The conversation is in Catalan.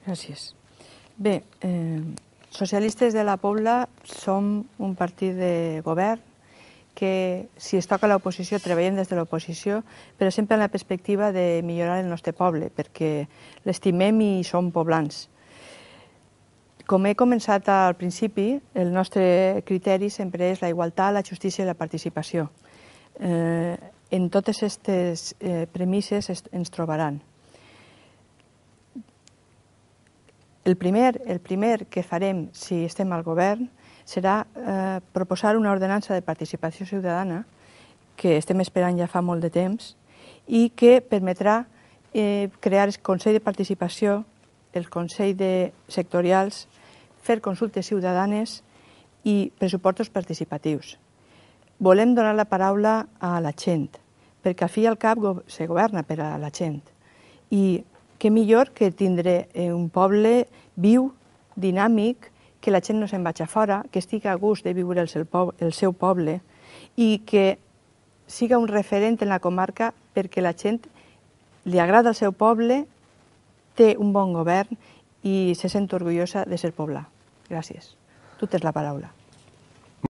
Gràcies. Bé, Socialistes de la Pobla som un partit de govern que, si es toca l'oposició, treballem des de l'oposició, però sempre en la perspectiva de millorar el nostre poble, perquè l'estimem i som poblans. Com he començat al principi, el nostre criteri sempre és la igualtat, la justícia i la participació. En totes aquestes premisses ens trobaran. El primer que farem si estem al govern serà proposar una ordenança de participació ciutadana que estem esperant ja fa molt de temps i que permetrà crear el Consell de Participació, el Consell de Sectorials, fer consultes ciutadanes i pressupostos participatius. Volem donar la paraula a la gent, perquè al fi i al cap se governa per a la gent. I què millor que tindre un poble viu, dinàmic, que la gent no se'n vagi a fora, que estigui a gust de viure el seu poble i que siga un referent en la comarca perquè la gent li agrada el seu poble, té un bon govern i se sent orgullosa de ser poblà. Gràcies. Tu tens la paraula.